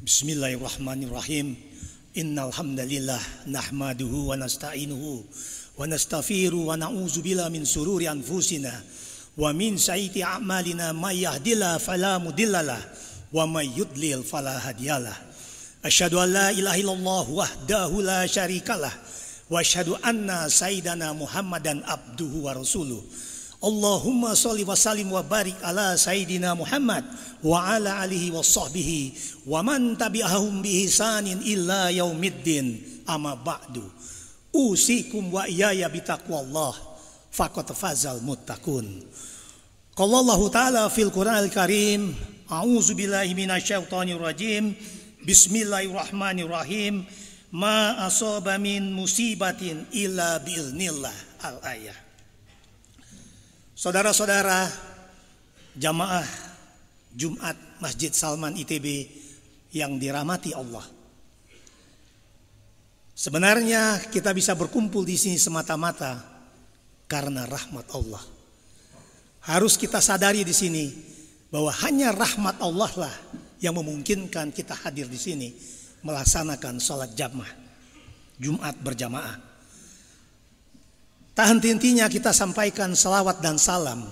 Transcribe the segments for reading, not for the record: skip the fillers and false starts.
Bismillahirrahmanirrahim. Innal hamdalillah nahmaduhu wa nasta'inuhu wa nastaghfiruhu wa na'udzu billahi min shururi anfusina wa min sayyiati a'malina may yahdihillahu fala mudhillalah wa may yudlil fala hadiyalah. Asyhadu an la ilaha illallah wahdahu la syarikalah wa asyhadu anna sayyidana Muhammadan abduhu wa rasuluh. Allahumma sholli wa sallim wa barik ala sayyidina Muhammad wa ala alihi wa sahbihi wa man tabi'ahum bi ihsanin illa yaumiddin. Amma ba'du. Usikum wa iyaya bitaqwallah faqad fazal muttaqun. Qala Allah Ta'ala fil Qur'anil Karim, a'udzu billahi minasyaitonir rajim. Bismillahirrahmanirrahim. Ma asaba min musibatin illa biiznillah. Al-ayah. Saudara-saudara jamaah Jumat Masjid Salman ITB yang dirahmati Allah. Sebenarnya kita bisa berkumpul di sini semata-mata karena rahmat Allah. Harus kita sadari di sini bahwa hanya rahmat Allah lah yang memungkinkan kita hadir di sini melaksanakan sholat jamaah Jumat berjamaah. Tak henti-hentinya kita sampaikan salawat dan salam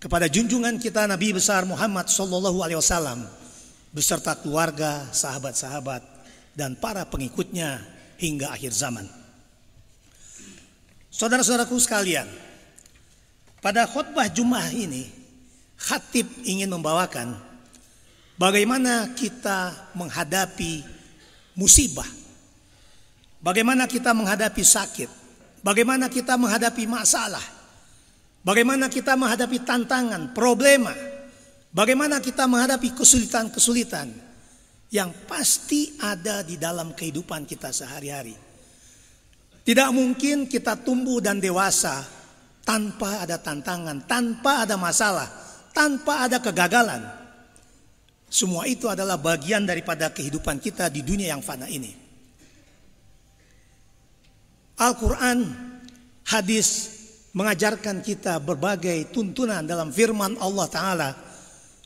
kepada junjungan kita Nabi besar Muhammad sallallahu alaihi wasallam beserta keluarga, sahabat-sahabat dan para pengikutnya hingga akhir zaman. Saudara-saudaraku sekalian, pada khutbah Jumat ini khatib ingin membawakan bagaimana kita menghadapi musibah, bagaimana kita menghadapi sakit, bagaimana kita menghadapi masalah, bagaimana kita menghadapi tantangan, problema, bagaimana kita menghadapi kesulitan-kesulitan yang pasti ada di dalam kehidupan kita sehari-hari. Tidak mungkin kita tumbuh dan dewasa tanpa ada tantangan, tanpa ada masalah, tanpa ada kegagalan. Semua itu adalah bagian daripada kehidupan kita di dunia yang fana ini. Al-Quran, hadis mengajarkan kita berbagai tuntunan dalam firman Allah Ta'ala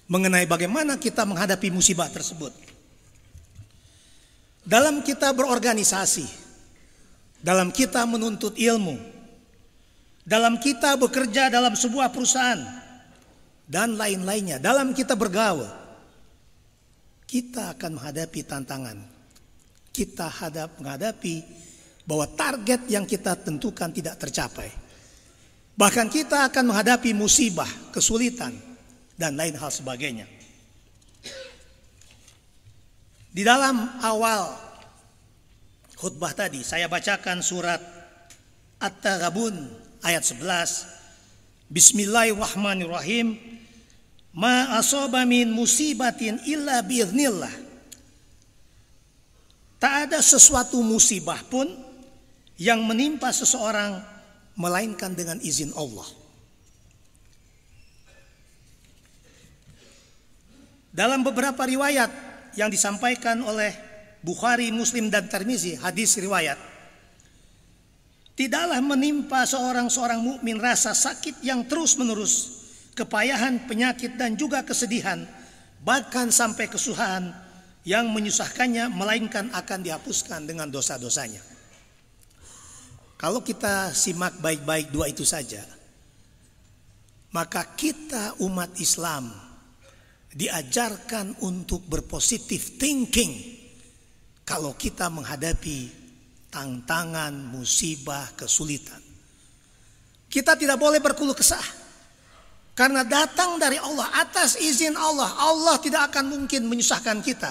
mengenai bagaimana kita menghadapi musibah tersebut. Dalam kita berorganisasi, dalam kita menuntut ilmu, dalam kita bekerja dalam sebuah perusahaan, dan lain-lainnya, dalam kita bergaul, kita akan menghadapi tantangan. Kita menghadapi bahwa target yang kita tentukan tidak tercapai. Bahkan kita akan menghadapi musibah, kesulitan, dan lain hal sebagainya. Di dalam awal khutbah tadi saya bacakan surat At-Taghabun ayat 11. Bismillahirrahmanirrahim. Ma asaba min musibatin illa biiznillah. Tak ada sesuatu musibah pun yang menimpa seseorang melainkan dengan izin Allah. Dalam beberapa riwayat yang disampaikan oleh Bukhari, Muslim dan Tirmizi, hadis riwayat, tidaklah menimpa seorang mukmin rasa sakit yang terus-menerus, kepayahan, penyakit dan juga kesedihan, bahkan sampai kesusahan yang menyusahkannya, melainkan akan dihapuskan dengan dosa-dosanya. Kalau kita simak baik-baik dua itu saja, maka kita umat Islam diajarkan untuk berpositif thinking kalau kita menghadapi tantangan, musibah, kesulitan. Kita tidak boleh berkeluh kesah karena datang dari Allah, atas izin Allah. Allah tidak akan mungkin menyusahkan kita.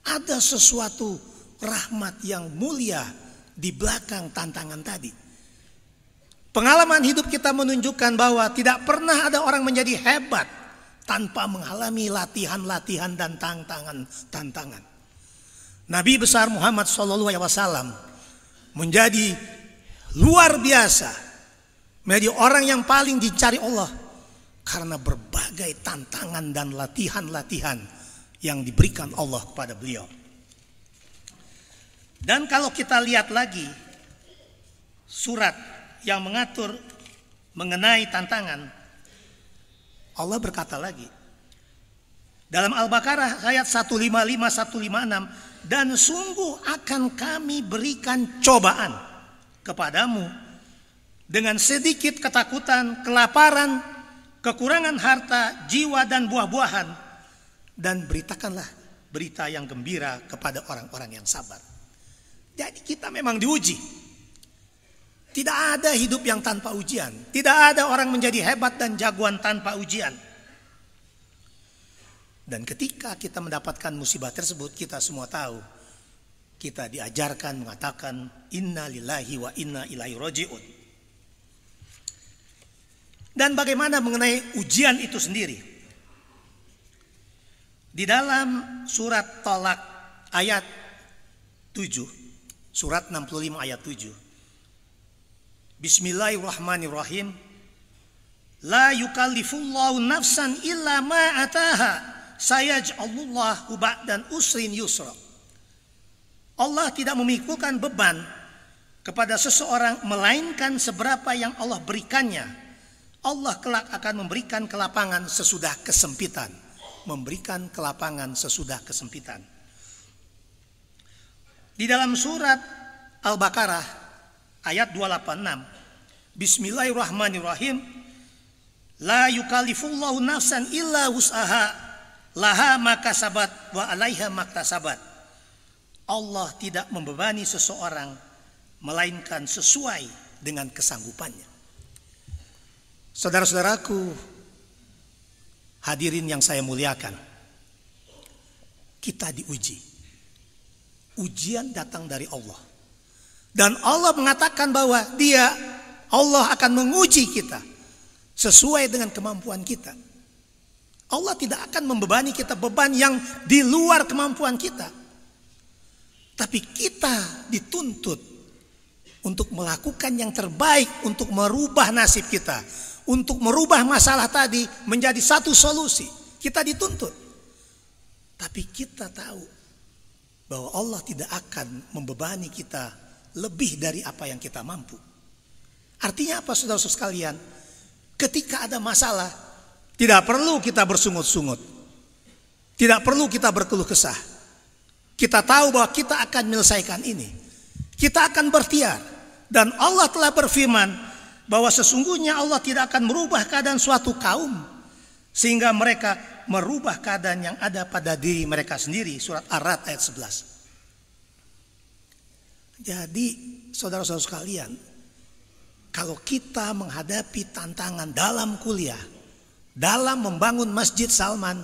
Ada sesuatu rahmat yang mulia di belakang tantangan tadi. Pengalaman hidup kita menunjukkan bahwa tidak pernah ada orang menjadi hebat tanpa mengalami latihan-latihan dan tantangan. Nabi besar Muhammad SAW menjadi luar biasa, menjadi orang yang paling dicari Allah karena berbagai tantangan dan latihan-latihan yang diberikan Allah kepada beliau. Dan kalau kita lihat lagi surat yang mengatur mengenai tantangan, Allah berkata lagi, Dalam Al-Baqarah ayat 155 156, dan sungguh akan kami berikan cobaan kepadamu dengan sedikit ketakutan, kelaparan, kekurangan harta, jiwa dan buah-buahan, dan beritakanlah berita yang gembira kepada orang-orang yang sabar. Jadi kita memang diuji. Tidak ada hidup yang tanpa ujian. Tidak ada orang menjadi hebat dan jagoan tanpa ujian. Dan ketika kita mendapatkan musibah tersebut, kita semua tahu, kita diajarkan mengatakan inna lillahi wa inna ilaihi raji'un. Dan bagaimana mengenai ujian itu sendiri? Di dalam surat Tolak ayat 7, surat 65 ayat 7. Bismillahirrahmanirrahim. La yukallifullahu nafsan illa ma ataha. Sayaj'alullahu ba'dan usrin yusra. Allah tidak memikulkan beban kepada seseorang melainkan seberapa yang Allah berikannya. Allah kelak akan memberikan kelapangan sesudah kesempitan. Memberikan kelapangan sesudah kesempitan. Di dalam surat Al-Baqarah ayat 286. Bismillahirrahmanirrahim. La yukallifullahu nafsan illa wus'aha. Laha makasabat wa alaiha maktasabat. Allah tidak membebani seseorang melainkan sesuai dengan kesanggupannya. Saudara-saudaraku, hadirin yang saya muliakan, kita diuji. Ujian datang dari Allah. Dan Allah mengatakan bahwa Allah akan menguji kita sesuai dengan kemampuan kita. Allah tidak akan membebani kita beban yang di luar kemampuan kita. Tapi kita dituntut untuk melakukan yang terbaik untuk merubah nasib kita. Untuk merubah masalah tadi menjadi satu solusi. Kita dituntut. Tapi kita tahu bahwa Allah tidak akan membebani kita lebih dari apa yang kita mampu. Artinya apa, saudara-saudara sekalian? Ketika ada masalah, tidak perlu kita bersungut-sungut. Tidak perlu kita berkeluh kesah. Kita tahu bahwa kita akan menyelesaikan ini. Kita akan berikhtiar. Dan Allah telah berfirman bahwa sesungguhnya Allah tidak akan merubah keadaan suatu kaum sehingga mereka merubah keadaan yang ada pada diri mereka sendiri. Surat Ar-Ra'd ayat 11. Jadi saudara-saudara sekalian, kalau kita menghadapi tantangan dalam kuliah, dalam membangun Masjid Salman,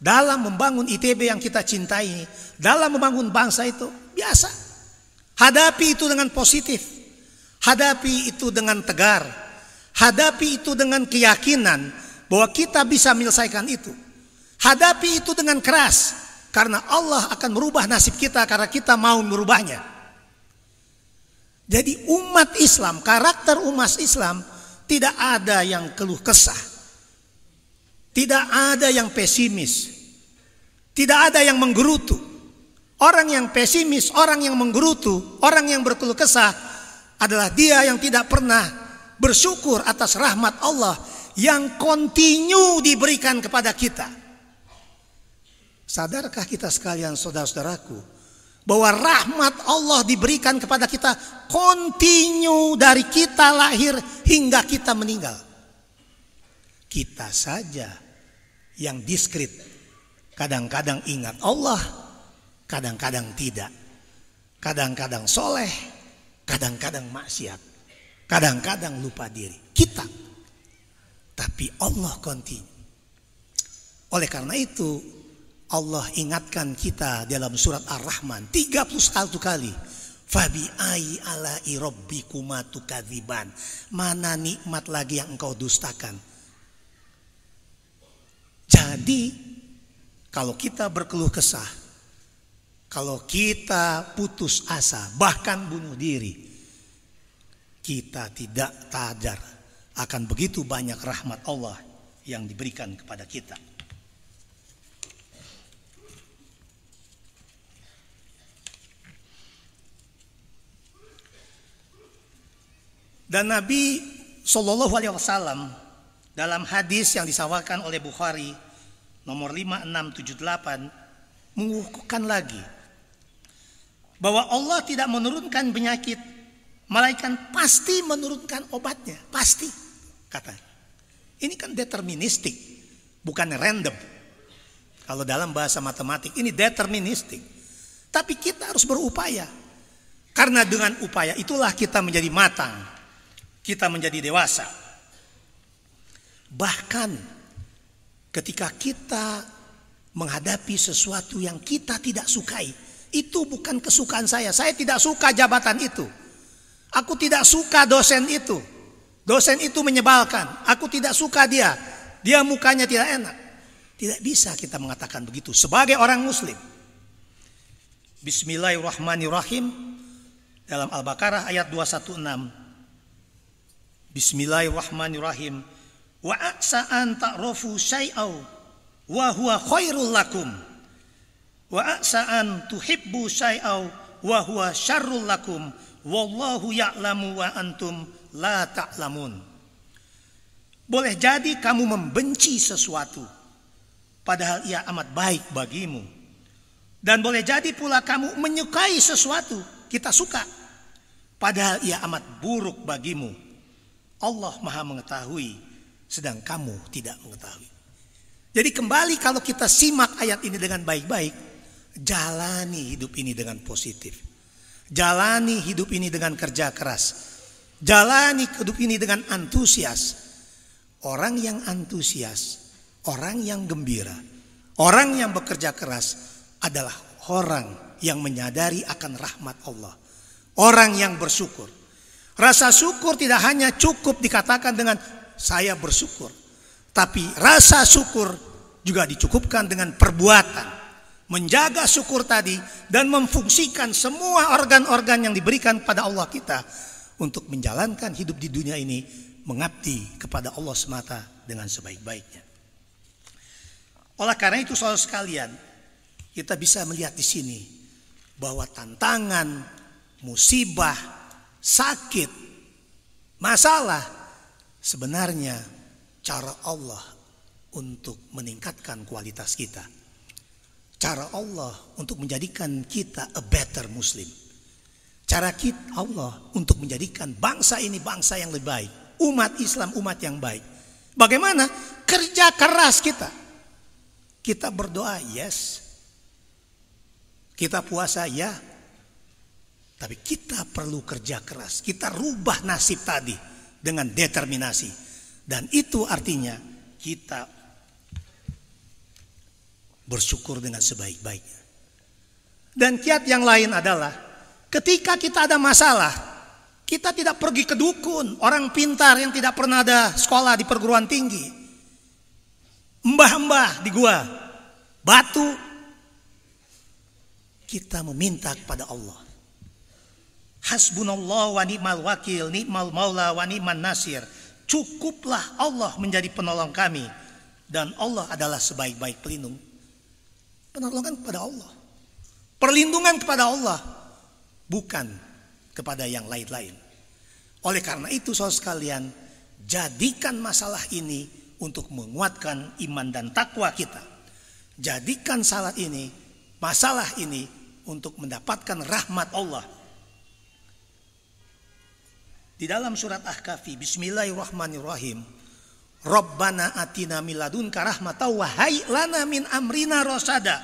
dalam membangun ITB yang kita cintai, dalam membangun bangsa itu biasa. Hadapi itu dengan positif. Hadapi itu dengan tegar. Hadapi itu dengan keyakinan bahwa kita bisa menyelesaikan itu. Hadapi itu dengan keras, karena Allah akan merubah nasib kita karena kita mau merubahnya. Jadi umat Islam, karakter umat Islam tidak ada yang keluh kesah. Tidak ada yang pesimis. Tidak ada yang menggerutu. Orang yang pesimis, orang yang menggerutu, orang yang berkeluh kesah adalah dia yang tidak pernah bersyukur atas rahmat Allah yang kontinu diberikan kepada kita. Sadarkah kita sekalian, saudara-saudaraku, bahwa rahmat Allah diberikan kepada kita kontinu dari kita lahir hingga kita meninggal. Kita saja yang diskret, kadang-kadang ingat Allah, kadang-kadang tidak, kadang-kadang soleh, kadang-kadang maksiat, kadang-kadang lupa diri. Kita, tapi Allah kontinu. Oleh karena itu Allah ingatkan kita dalam surat Ar-Rahman 31 kali. Fabi ai ala'i rabbikuma tukadziban. Mana nikmat lagi yang engkau dustakan? Jadi kalau kita berkeluh kesah, kalau kita putus asa, bahkan bunuh diri, kita tidak sadar akan begitu banyak rahmat Allah yang diberikan kepada kita. Dan Nabi SAW dalam hadis yang disawarkan oleh Bukhari nomor 5678 mengukuhkan lagi bahwa Allah tidak menurunkan penyakit, malaikat pasti menurunkan obatnya, pasti kata. Ini kan deterministik, bukan random. Kalau dalam bahasa matematik ini deterministik. Tapi kita harus berupaya. Karena dengan upaya itulah kita menjadi matang, kita menjadi dewasa. Bahkan ketika kita menghadapi sesuatu yang kita tidak sukai, itu bukan kesukaan saya. Saya tidak suka jabatan itu. Aku tidak suka dosen itu. Dosen itu menyebalkan. Aku tidak suka dia. Dia mukanya tidak enak. Tidak bisa kita mengatakan begitu sebagai orang muslim. Bismillahirrahmanirrahim. Dalam Al-Baqarah ayat 216. Bismillahirrahmanirrahim. Wa a'sa'an ta'rofu syai'aw wa huwa khairul lakum. Wa a'sa'an tuhibbu syai'aw wa huwa syarrul lakum. Wallahu ya'lamu wa antum la ta'lamun. Boleh jadi kamu membenci sesuatu padahal ia amat baik bagimu. Dan boleh jadi pula kamu menyukai sesuatu, kita suka, padahal ia amat buruk bagimu. Allah Maha mengetahui, sedang kamu tidak mengetahui. Jadi kembali kalau kita simak ayat ini dengan baik-baik, jalani hidup ini dengan positif. Jalani hidup ini dengan kerja keras. Jalani hidup ini dengan antusias. Orang yang antusias, orang yang gembira, orang yang bekerja keras adalah orang yang menyadari akan rahmat Allah. Orang yang bersyukur. Rasa syukur tidak hanya cukup dikatakan dengan saya bersyukur. Tapi rasa syukur juga dicukupkan dengan perbuatan. Menjaga syukur tadi dan memfungsikan semua organ-organ yang diberikan pada Allah kita untuk menjalankan hidup di dunia ini, mengabdi kepada Allah semata dengan sebaik-baiknya. Oleh karena itu saudara sekalian, kita bisa melihat di sini bahwa tantangan, musibah, sakit, masalah sebenarnya cara Allah untuk meningkatkan kualitas kita. Cara Allah untuk menjadikan kita a better Muslim. Cara kita Allah untuk menjadikan bangsa ini bangsa yang lebih baik. Umat Islam umat yang baik. Bagaimana? Kerja keras kita. Kita berdoa, yes. Kita puasa, ya. Tapi kita perlu kerja keras. Kita rubah nasib tadi dengan determinasi. Dan itu artinya kita bersyukur dengan sebaik-baiknya. Dan kiat yang lain adalah ketika kita ada masalah, kita tidak pergi ke dukun, orang pintar yang tidak pernah ada sekolah di perguruan tinggi, mbah-mbah di gua, batu. Kita meminta kepada Allah. Hasbunallah wa ni'mal wakil, ni'mal maula wa ni'man nasir. Cukuplah Allah menjadi penolong kami. Dan Allah adalah sebaik-baik pelindung. Penolongan kepada Allah. Perlindungan kepada Allah. Bukan kepada yang lain-lain. Oleh karena itu saudara sekalian, jadikan masalah ini untuk menguatkan iman dan takwa kita. Jadikan masalah ini untuk mendapatkan rahmat Allah. Di dalam surat Ahqaf, Bismillahirrahmanirrahim. Rabbana atina min ladunka rahmatan wa hayyi lana min amrina rasada.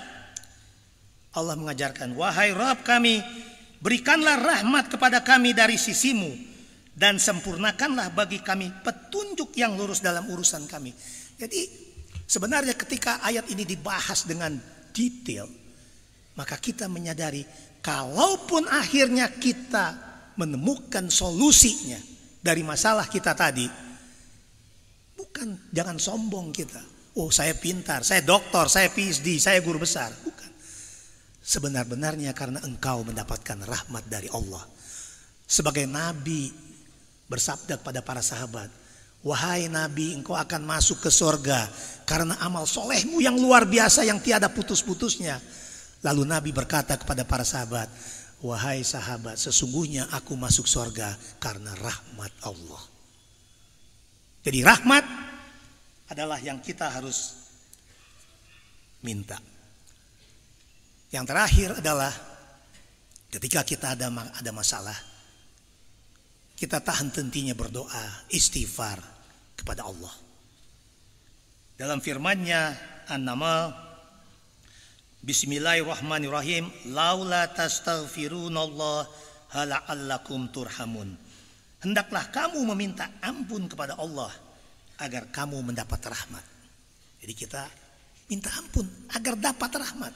Allah mengajarkan, wahai Rabb kami, berikanlah rahmat kepada kami dari sisimu dan sempurnakanlah bagi kami petunjuk yang lurus dalam urusan kami. Jadi sebenarnya ketika ayat ini dibahas dengan detail, maka kita menyadari kalaupun akhirnya kita menemukan solusinya dari masalah kita tadi, jangan sombong kita. Oh, saya pintar, saya doktor, saya PhD, saya guru besar. Bukan. Sebenar-benarnya karena engkau mendapatkan rahmat dari Allah. Sebagai Nabi bersabda kepada para sahabat, wahai Nabi, engkau akan masuk ke surga karena amal solehmu yang luar biasa yang tiada putus-putusnya. Lalu Nabi berkata kepada para sahabat, wahai sahabat, sesungguhnya aku masuk surga karena rahmat Allah. Jadi rahmat adalah yang kita harus minta. Yang terakhir adalah ketika kita ada masalah, kita tahan hentinya berdoa, istighfar kepada Allah. Dalam firman-Nya An-Naml, Bismillahirrahmanirrahim, laula tastaghfirunallaha la'allakum turhamun. Hendaklah kamu meminta ampun kepada Allah agar kamu mendapat rahmat. Jadi kita minta ampun agar dapat rahmat.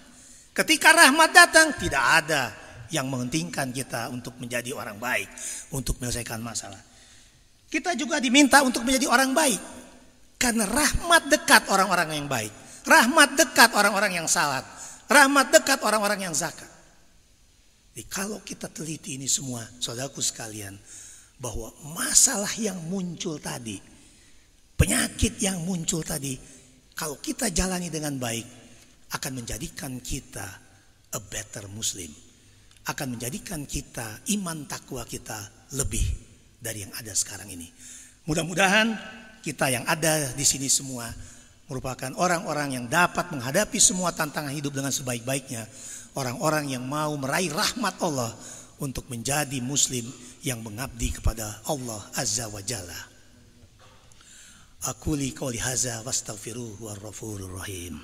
Ketika rahmat datang, tidak ada yang menghentikan kita untuk menjadi orang baik, untuk menyelesaikan masalah. Kita juga diminta untuk menjadi orang baik. Karena rahmat dekat orang-orang yang baik. Rahmat dekat orang-orang yang salat. Rahmat dekat orang-orang yang zakat. Jadi kalau kita teliti ini semua, saudaraku sekalian, bahwa masalah yang muncul tadi, penyakit yang muncul tadi, kalau kita jalani dengan baik, akan menjadikan kita a better Muslim. Akan menjadikan kita, iman takwa kita lebih dari yang ada sekarang ini. Mudah-mudahan kita yang ada di sini semua merupakan orang-orang yang dapat menghadapi semua tantangan hidup dengan sebaik-baiknya. Orang-orang yang mau meraih rahmat Allah untuk menjadi Muslim yang mengabdi kepada Allah Azza wa Jalla. Aku li qouli hadza wastaghfiruhu warghafurur rahim.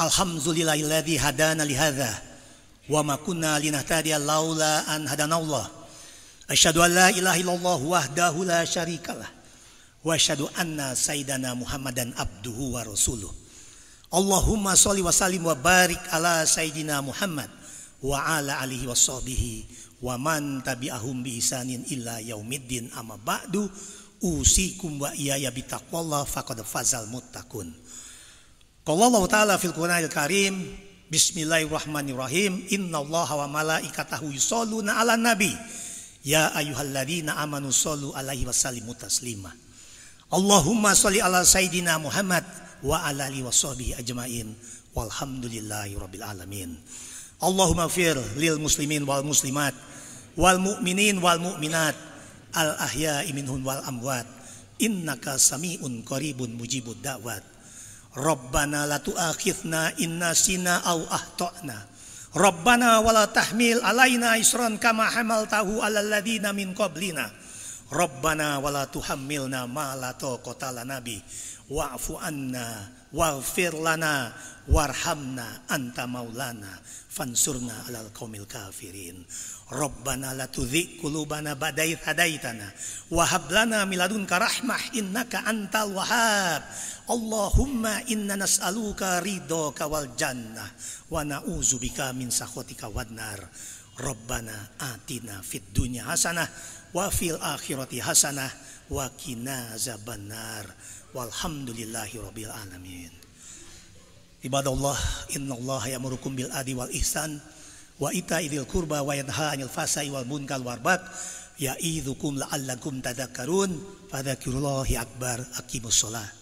Alhamdulillahilladzi hadana lihadza wa ma kunna linahtadiya laula an hadanallah. Asyhadu an la ilaha illallah wahdahu la syarikalah wa asyhadu anna sayyidana Muhammadan abduhu wa rasuluh. Allahumma sholli wa sallim wa barik ala sayyidina Muhammad wa ala alihi washabihi wa man tabi'ahum bi ihsanin illa yaumiddin, amma ba'du. Usikum wa iyaya bitaqwallah faqad fazal muttaqun. Qala Allah Ta'ala fil Qur'anil Karim, Bismillahirrahmanirrahim, innallaha wa malaikatahu yusholluna 'alan nabi ya ayyuhalladzina amanu shollu 'alaihi wa sallimu taslima. Allahumma sholli ala sayyidina Muhammad wa ala alihi washabihi ajmain walhamdulillahi rabbil alamin. Allahumma fir lil muslimin wal muslimat wal mu'minin wal mu'minat al ahya'i minhum wal amwat innaka sami'un qaribun mujibud da'wat. Rabbana la tu'akhidna in nasina aw akhtana. Rabbana wa la tahmil alaina isran kama hamaltahu 'alal ladzina min qablina. Rabbana wa la tuhammilna ma la taqata lana bi wa'fu anna waghfir lana warhamna anta maulana fansurna 'alal qaumil kafirin. Rabbana la tuzigh qulubana ba'da idh hadaitana wa hab lana min ladunka rahmah innaka antal wahhab. Allahumma inna nas'aluka ridhaka wal jannah wa na'udzubika min sakhatika wan nar. Rabbana atina fid dunya hasanah wa fil akhirati hasanah wa qina azabannar. Walhamdulillahi rabbil alamin. Ibadallah, innallaha ya'murukum bil adli wal ihsan wa ita'idil qurba wa yanha 'anil fahsya'i wal munkar wal baghi ya'idzukum la'allakum tadhakkarun. Fadzakirullahi akbar. Aqimus shalah.